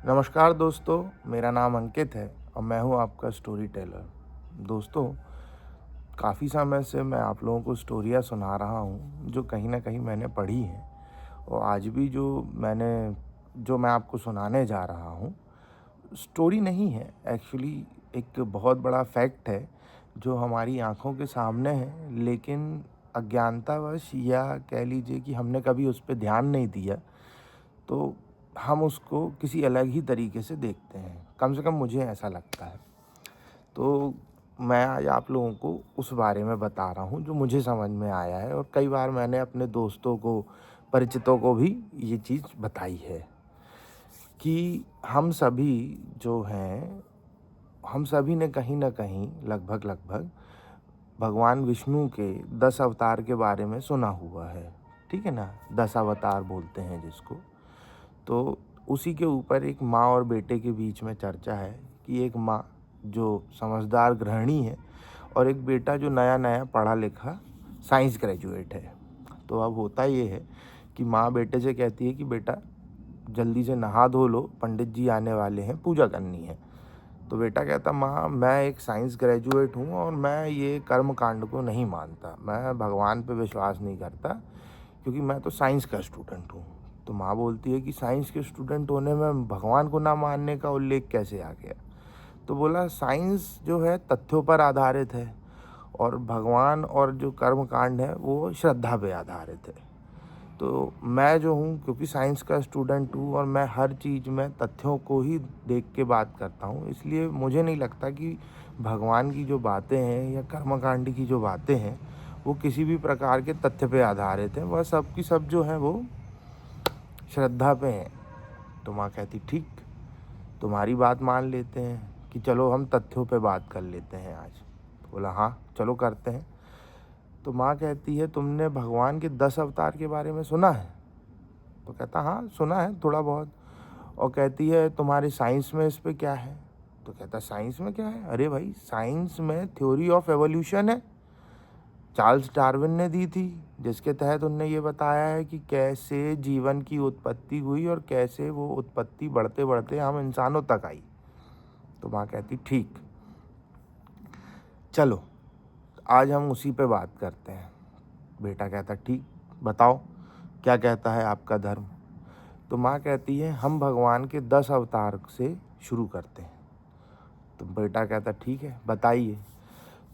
नमस्कार दोस्तों, मेरा नाम अंकित है और मैं हूं आपका स्टोरी टेलर। दोस्तों, काफ़ी समय से मैं आप लोगों को स्टोरियां सुना रहा हूं जो कहीं ना कहीं मैंने पढ़ी हैं। और आज भी जो मैं आपको सुनाने जा रहा हूं, स्टोरी नहीं है एक्चुअली, एक बहुत बड़ा फैक्ट है जो हमारी आंखों के सामने है, लेकिन अज्ञानतावश या कह लीजिए कि हमने कभी उस पर ध्यान नहीं दिया, तो हम उसको किसी अलग ही तरीके से देखते हैं। कम से कम मुझे ऐसा लगता है। तो मैं आज आप लोगों को उस बारे में बता रहा हूँ जो मुझे समझ में आया है, और कई बार मैंने अपने दोस्तों को, परिचितों को भी ये चीज़ बताई है कि हम सभी जो हैं, हम सभी ने कहीं ना कहीं लगभग भगवान विष्णु के 10 अवतार के बारे में सुना हुआ है। ठीक है ना, 10 अवतार बोलते हैं जिसको। तो उसी के ऊपर एक माँ और बेटे के बीच में चर्चा है कि एक माँ जो समझदार गृहिणी है और एक बेटा जो नया नया पढ़ा लिखा साइंस ग्रेजुएट है। तो अब होता ये है कि माँ बेटे से कहती है कि बेटा जल्दी से नहा धो लो, पंडित जी आने वाले हैं, पूजा करनी है। तो बेटा कहता, माँ मैं एक साइंस ग्रेजुएट हूँ और मैं ये कर्म कांड को नहीं मानता, मैं भगवान पे विश्वास नहीं करता, क्योंकि मैं तो साइंस का स्टूडेंट हूँ। तो माँ बोलती है कि साइंस के स्टूडेंट होने में भगवान को ना मानने का उल्लेख कैसे आ गया? तो बोला, साइंस जो है तथ्यों पर आधारित है और भगवान और जो कर्म कांड है वो श्रद्धा पे आधारित है। तो मैं जो हूँ, क्योंकि साइंस का स्टूडेंट हूँ और मैं हर चीज़ में तथ्यों को ही देख के बात करता हूँ, इसलिए मुझे नहीं लगता कि भगवान की जो बातें हैं या कर्मकांड की जो बातें हैं वो किसी भी प्रकार के तथ्य पे आधारित हैं। वह सब की सब जो है वो श्रद्धा पे हैं। तो माँ कहती, ठीक, तुम्हारी बात मान लेते हैं कि चलो हम तथ्यों पे बात कर लेते हैं आज। तो बोला, हाँ चलो करते हैं। तो माँ कहती है, तुमने भगवान के 10 अवतार के बारे में सुना है? तो कहता, हाँ सुना है थोड़ा बहुत। और कहती है, तुम्हारे साइंस में इस पे क्या है? तो कहता, साइंस में क्या है? अरे भाई, साइंस में थ्योरी ऑफ एवोल्यूशन है, चार्ल्स डार्विन ने दी थी, जिसके तहत उनने ये बताया है कि कैसे जीवन की उत्पत्ति हुई और कैसे वो उत्पत्ति बढ़ते बढ़ते हम इंसानों तक आई। तो माँ कहती, ठीक, चलो आज हम उसी पे बात करते हैं। बेटा कहता, ठीक, बताओ क्या कहता है आपका धर्म? तो माँ कहती है, हम भगवान के 10 अवतार से शुरू करते हैं। तो बेटा कहता, ठीक है बताइए।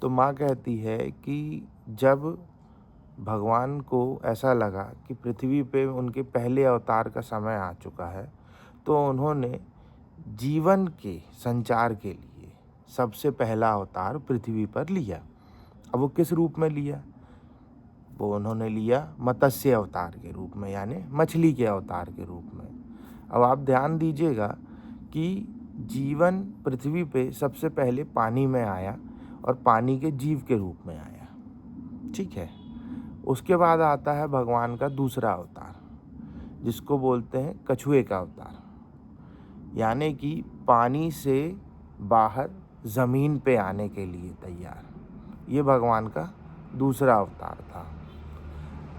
तो माँ कहती है कि जब भगवान को ऐसा लगा कि पृथ्वी पे उनके पहले अवतार का समय आ चुका है, तो उन्होंने जीवन के संचार के लिए सबसे पहला अवतार पृथ्वी पर लिया। अब वो किस रूप में लिया? वो उन्होंने लिया मत्स्य अवतार के रूप में, यानी मछली के अवतार के रूप में। अब आप ध्यान दीजिएगा कि जीवन पृथ्वी पे सबसे पहले पानी में आया और पानी के जीव के रूप में आया। ठीक है, उसके बाद आता है भगवान का दूसरा अवतार, जिसको बोलते हैं कछुए का अवतार, यानी कि पानी से बाहर ज़मीन पे आने के लिए तैयार। ये भगवान का दूसरा अवतार था।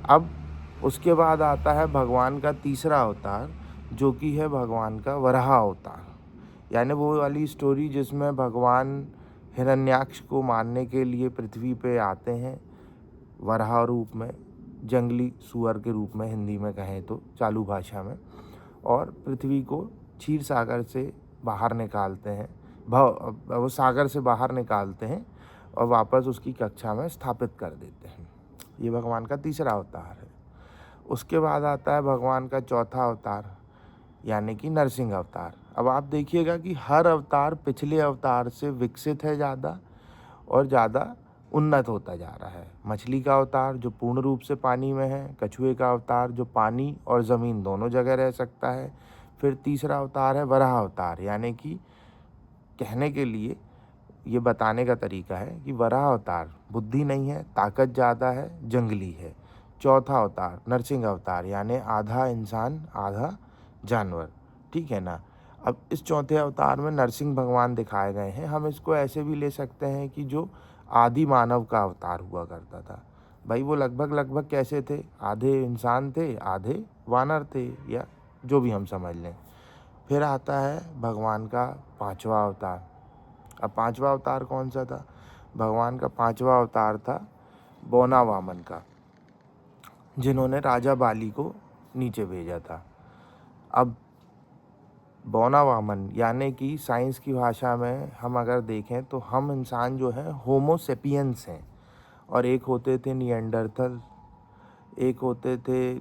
अब उसके बाद आता है भगवान का तीसरा अवतार, जो कि है भगवान का वराह अवतार, यानी वो वाली स्टोरी जिसमें भगवान हिरण्याक्ष को मारने के लिए पृथ्वी पे आते हैं वराह रूप में, जंगली सुअर के रूप में हिंदी में कहें तो, चालू भाषा में, और पृथ्वी को क्षीर सागर से बाहर निकालते हैं, वो सागर से बाहर निकालते हैं और वापस उसकी कक्षा में स्थापित कर देते हैं। ये भगवान का तीसरा अवतार है। उसके बाद आता है भगवान का चौथा अवतार, यानी कि नरसिंह अवतार। अब आप देखिएगा कि हर अवतार पिछले अवतार से विकसित है ज़्यादा और ज़्यादा उन्नत होता जा रहा है। मछली का अवतार जो पूर्ण रूप से पानी में है, कछुए का अवतार जो पानी और ज़मीन दोनों जगह रह सकता है, फिर तीसरा अवतार है वराह अवतार, यानी कि कहने के लिए ये बताने का तरीका है कि वराह अवतार बुद्धि नहीं है, ताकत ज़्यादा है, जंगली है। चौथा अवतार नरसिंह अवतार, यानी आधा इंसान आधा जानवर। ठीक है ना। अब इस चौथे अवतार में नरसिंह भगवान दिखाए गए हैं। हम इसको ऐसे भी ले सकते हैं कि जो आदि मानव का अवतार हुआ करता था। भाई वो लगभग कैसे थे? आधे इंसान थे, आधे वानर थे, या जो भी हम समझ लें। फिर आता है भगवान का 5वां अवतार। अब 5वां अवतार कौन सा था? भगवान का 5वां अवतार था बौना वामन का, जिन्होंने राजा बाली को नीचे भेजा था। अब बौना वामन यानी कि साइंस की भाषा में हम अगर देखें तो हम इंसान जो है होमो सेपियंस हैं, और एक होते थे निएंडरथल, एक होते थे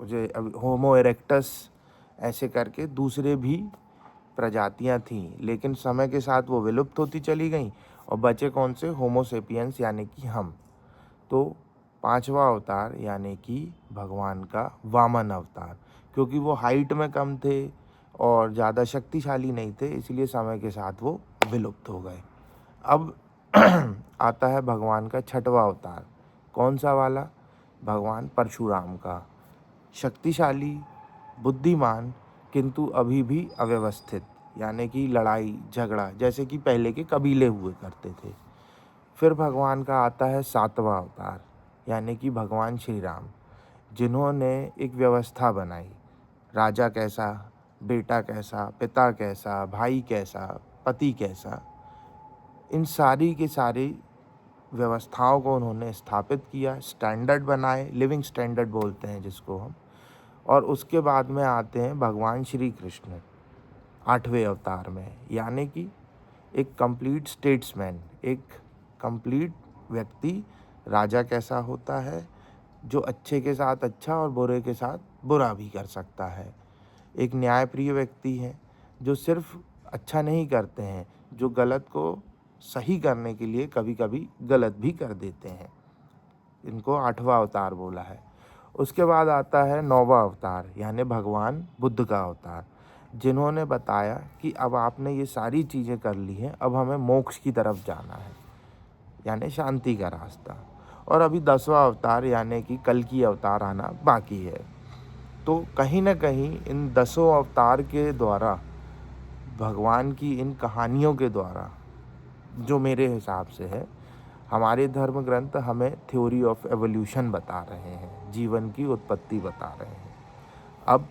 मुझे अब होमो इरेक्टस, ऐसे करके दूसरे भी प्रजातियां थीं, लेकिन समय के साथ वो विलुप्त होती चली गईं और बचे कौन से? होमो सेपियंस यानी कि हम। तो 5वां अवतार यानी कि भगवान का वामन अवतार, क्योंकि वो हाइट में कम थे और ज़्यादा शक्तिशाली नहीं थे, इसलिए समय के साथ वो विलुप्त हो गए। अब आता है भगवान का 6वां अवतार। कौन सा वाला? भगवान परशुराम का। शक्तिशाली, बुद्धिमान, किंतु अभी भी अव्यवस्थित, यानी कि लड़ाई झगड़ा जैसे कि पहले के कबीले हुए करते थे। फिर भगवान का आता है 7वां अवतार, यानी कि भगवान श्री राम, जिन्होंने एक व्यवस्था बनाई। राजा कैसा, बेटा कैसा, पिता कैसा, भाई कैसा, पति कैसा, इन सारी की सारी व्यवस्थाओं को उन्होंने स्थापित किया, स्टैंडर्ड बनाए, लिविंग स्टैंडर्ड बोलते हैं जिसको हम। और उसके बाद में आते हैं भगवान श्री कृष्ण 8वें अवतार में, यानी कि एक कंप्लीट स्टेट्समैन, एक कंप्लीट व्यक्ति। राजा कैसा होता है? जो अच्छे के साथ अच्छा और बुरे के साथ बुरा भी कर सकता है। एक न्यायप्रिय व्यक्ति है, जो सिर्फ अच्छा नहीं करते हैं, जो गलत को सही करने के लिए कभी कभी गलत भी कर देते हैं। इनको 8वां अवतार बोला है। उसके बाद आता है 9वां अवतार, यानी भगवान बुद्ध का अवतार, जिन्होंने बताया कि अब आपने ये सारी चीज़ें कर ली हैं, अब हमें मोक्ष की तरफ जाना है, यानी शांति का रास्ता। और अभी 10वां अवतार यानी कि कल की अवतार आना बाकी है। तो कहीं ना कहीं इन 10 अवतार के द्वारा, भगवान की इन कहानियों के द्वारा, जो मेरे हिसाब से है, हमारे धर्म ग्रंथ हमें थ्योरी ऑफ एवोल्यूशन बता रहे हैं, जीवन की उत्पत्ति बता रहे हैं। अब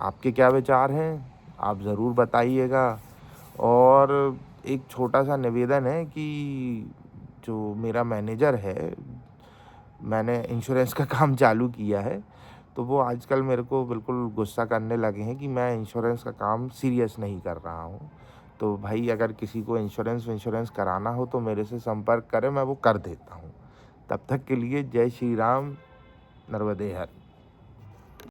आपके क्या विचार हैं, आप ज़रूर बताइएगा। और एक छोटा सा निवेदन है कि जो मेरा मैनेजर है, मैंने इंश्योरेंस का काम चालू किया है, तो वो आजकल मेरे को बिल्कुल गुस्सा करने लगे हैं कि मैं इंश्योरेंस का काम सीरियस नहीं कर रहा हूँ। तो भाई अगर किसी को इंश्योरेंस कराना हो तो मेरे से संपर्क करें, मैं वो कर देता हूँ। तब तक के लिए जय श्री राम, नर्मदे हर।